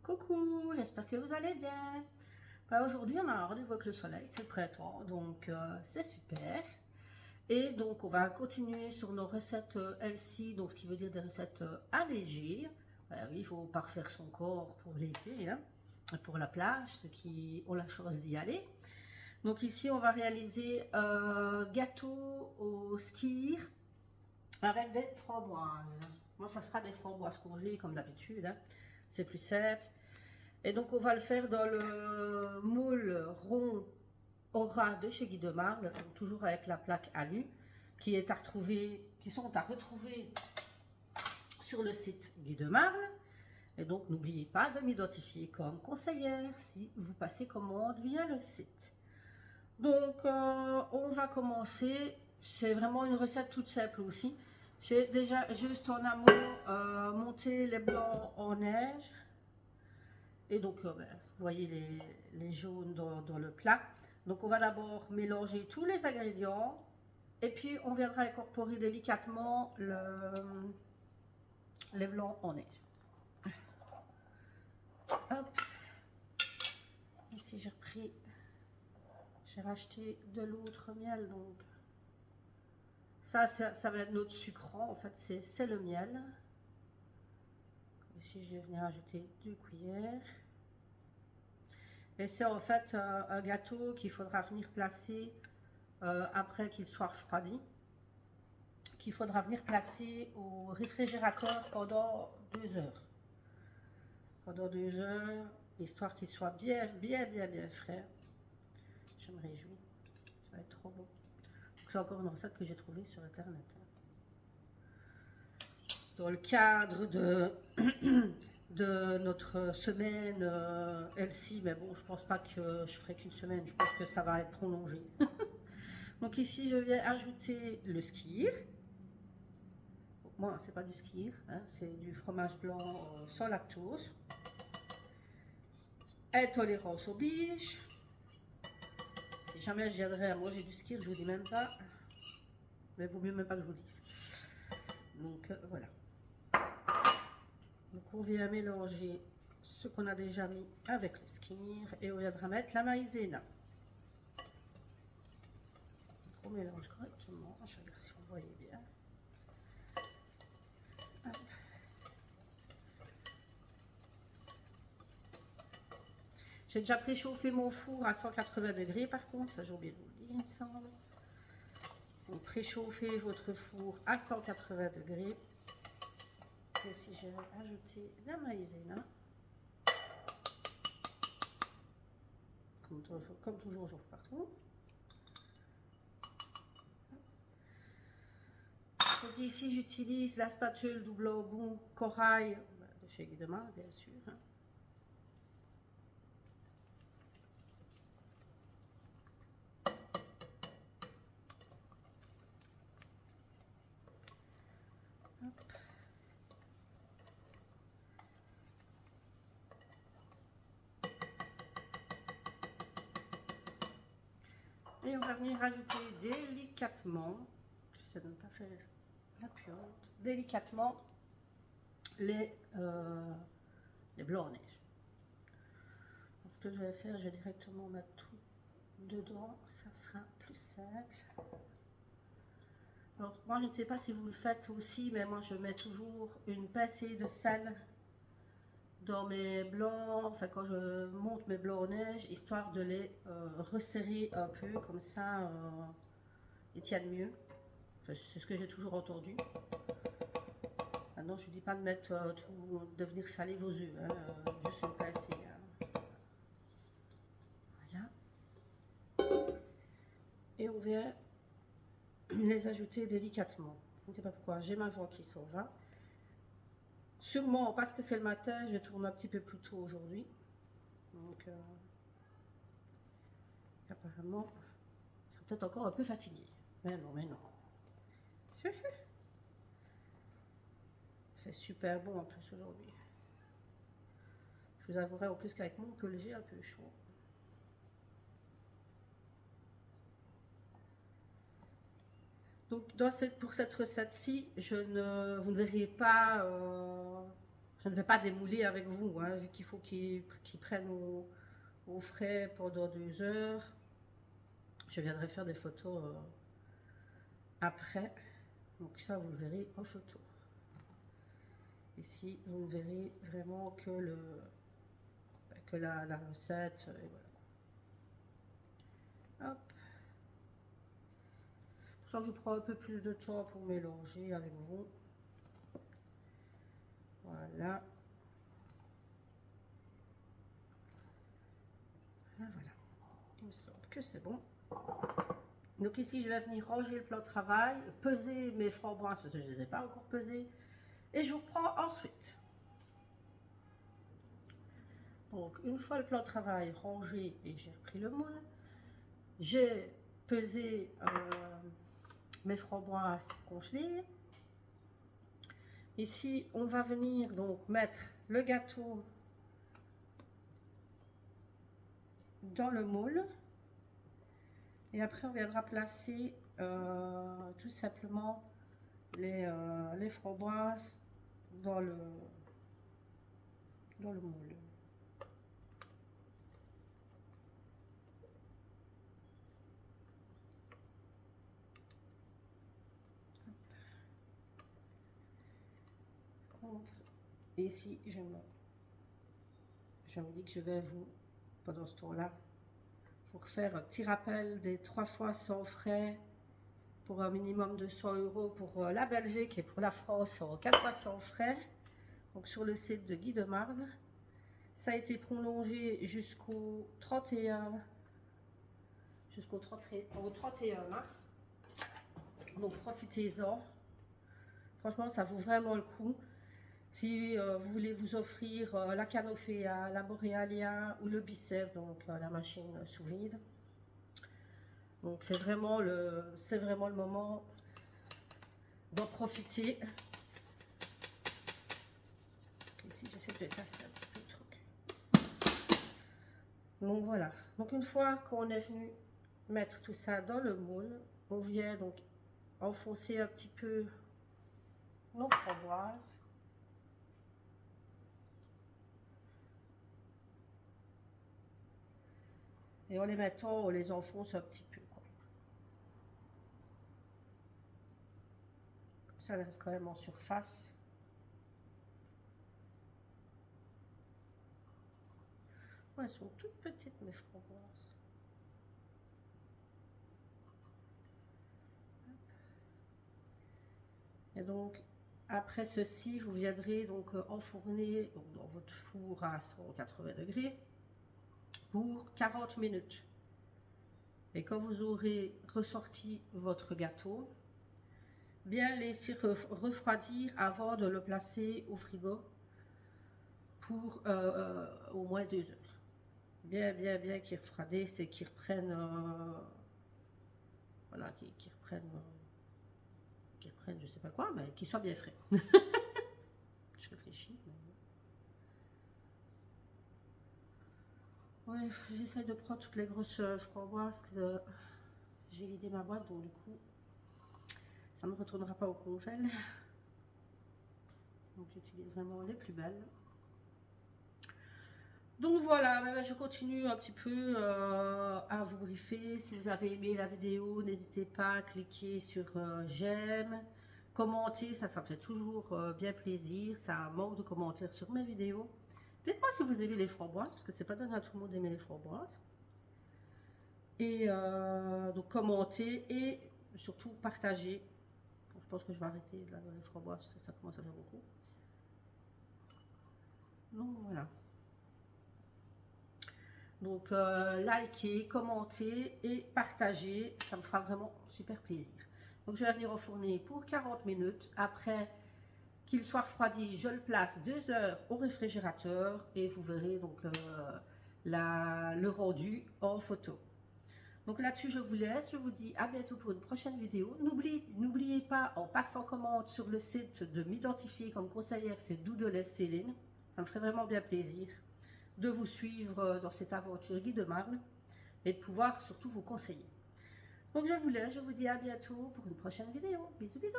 Coucou, j'espère que vous allez bien. Aujourd'hui, on a un rendez-vous avec le soleil, c'est le printemps, donc c'est super. Et donc, on va continuer sur nos recettes healthy, donc ce qui veut dire des recettes allégées. Oui, il faut parfaire son corps pour l'été, hein, et pour la plage, ceux qui ont la chance d'y aller. Donc ici, on va réaliser gâteau au skyr avec des framboises. Moi, ça sera des framboises congelées comme d'habitude, hein. C'est plus simple. Et donc, on va le faire dans le moule rond Aura de chez Guy de Marle, donc toujours avec la plaque alu, qui sont à retrouver sur le site Guy de Marle. Et donc, n'oubliez pas de m'identifier comme conseillère si vous passez commande via le site. Donc, on va commencer. C'est vraiment une recette toute simple aussi. J'ai déjà juste en amont monté les blancs en neige. Et donc, vous voyez les jaunes dans le plat. Donc, on va d'abord mélanger tous les ingrédients. Et puis, on viendra incorporer délicatement les blancs en neige. Hop. Ici, j'ai racheté de l'autre miel. Donc, ça va être notre sucrant. En fait, c'est le miel. Ici, je vais venir ajouter 2 cuillères. Et c'est en fait un gâteau qu'il faudra venir placer après qu'il soit refroidi, qu'il faudra venir placer au réfrigérateur pendant 2 heures. Pendant 2 heures, histoire qu'il soit bien frais. Je me réjouis, ça va être trop bon. C'est encore une recette que j'ai trouvée sur internet. Dans le cadre de notre semaine healthy, mais bon, je pense pas que je ferai qu'une semaine, je pense que ça va être prolongé. Donc ici, je viens ajouter le skyr. Moi, c'est pas du skyr, hein, c'est du fromage blanc sans lactose. Intolérance aux biches. Si jamais je viendrais à manger du skyr, je vous dis même pas. Mais il vaut mieux même pas que je vous dise. Donc voilà. Donc on vient mélanger ce qu'on a déjà mis avec le skyr et on viendra mettre la maïzena. On mélange correctement. Je regarde si vous voyez bien. J'ai déjà préchauffé mon four à 180 degrés par contre, ça j'ai oublié de vous le dire, il me semble. Donc préchauffez votre four à 180 degrés. Et si je vais ajouter la maïzena. Comme toujours, j'ouvre partout. Donc ici, j'utilise la spatule double bout corail de chez Guy de Marle, bien sûr. Hop. Et on va venir rajouter délicatement, j'essaie de ne pas faire la puante, délicatement les blancs en neige. Donc, ce que je vais faire, je vais directement mettre tout dedans, ça sera plus simple. Alors moi je ne sais pas si vous le faites aussi, mais moi je mets toujours une pincée de sel dans mes blancs, enfin quand je monte mes blancs en neige, histoire de les resserrer un peu, comme ça ils tiennent mieux. Enfin, c'est ce que j'ai toujours entendu. Maintenant je ne dis pas de mettre de venir saler vos œufs, hein, juste une pincée. Hein. Voilà. Et on vient les ajouter délicatement. Je ne sais pas pourquoi, j'ai ma voix qui s'en va. Sûrement parce que c'est le matin, je tourne un petit peu plus tôt aujourd'hui. Donc, apparemment, je suis peut-être encore un peu fatiguée. Mais non, mais non. Il fait super bon en plus aujourd'hui. Je vous avouerai en plus qu'avec mon pull, j'ai un peu chaud. Donc pour cette recette-ci, vous ne verriez pas, Je ne vais pas démouler avec vous, hein, vu qu'il faut qu'ils prennent au frais pendant 2 heures. Je viendrai faire des photos après. Donc ça, vous le verrez en photo. Ici, vous ne verrez vraiment que la recette. Et voilà. Hop. Pour ça que je prends un peu plus de temps pour mélanger avec vous. Voilà. Et voilà. Il me semble que c'est bon. Donc ici, je vais venir ranger le plan de travail, peser mes framboises, parce que je ne les ai pas encore pesées. Et je vous reprends ensuite. Donc, une fois le plan de travail rangé et j'ai repris le moule, j'ai pesé mes framboises congelées. Ici, on va venir donc mettre le gâteau dans le moule. Et après, on viendra placer tout simplement les framboises dans le moule. Et ici, je me dis que je vais vous, pendant ce temps-là, pour faire un petit rappel des 3 fois sans frais pour un minimum de 100 € pour la Belgique et pour la France en 4 fois sans frais. Donc sur le site de Guy de Marle. Ça a été prolongé jusqu'au 31 mars. Donc profitez-en. Franchement, ça vaut vraiment le coup. Si vous voulez vous offrir la Canofea, la Borealia ou le Bicep, donc la machine sous vide. Donc c'est vraiment le moment d'en profiter. Ici, j'essaie de casser un petit peu le truc. Donc voilà. Donc une fois qu'on est venu mettre tout ça dans le moule, on vient donc enfoncer un petit peu nos framboises. Et en les mettant, on les enfonce un petit peu, quoi. Comme ça, elles restent quand même en surface. Ouais, elles sont toutes petites, mes framboises. Et donc, après ceci, vous viendrez donc enfourner dans votre four à 180 degrés pour 40 minutes. Et quand vous aurez ressorti votre gâteau, bien laisser refroidir avant de le placer au frigo pour au moins 2 heures. Bien qu'il refroidisse, c'est qu'il reprenne, voilà, qu'il reprenne, je sais pas quoi, mais qu'il soit bien frais. Je réfléchis. Ouais, j'essaie de prendre toutes les grosses framboises que j'ai vidé ma boîte, donc du coup, ça ne me retournera pas au congèle. Donc j'utilise vraiment les plus belles. Donc voilà, je continue un petit peu à vous briefer. Si vous avez aimé la vidéo, n'hésitez pas à cliquer sur j'aime, commenter, ça me fait toujours bien plaisir. Ça manque de commentaires sur mes vidéos. Dites-moi si vous aimez les framboises, parce que c'est pas donné à tout le monde d'aimer les framboises. Et donc commenter et surtout partager. Je pense que je vais arrêter de les framboises parce que ça commence à faire beaucoup. Donc voilà. Donc likez, commentez et partagez, ça me fera vraiment super plaisir. Donc je vais venir au fourneau pour 40 minutes. Après qu'il soit refroidi, je le place 2 heures au réfrigérateur et vous verrez donc le rendu en photo. Donc là-dessus, je vous laisse. Je vous dis à bientôt pour une prochaine vidéo. N'oubliez pas, en passant commande sur le site, de m'identifier comme conseillère, c'est Doudelet Céline. Ça me ferait vraiment bien plaisir de vous suivre dans cette aventure Guy de Marle et de pouvoir surtout vous conseiller. Donc je vous laisse, je vous dis à bientôt pour une prochaine vidéo. Bisous, bisous.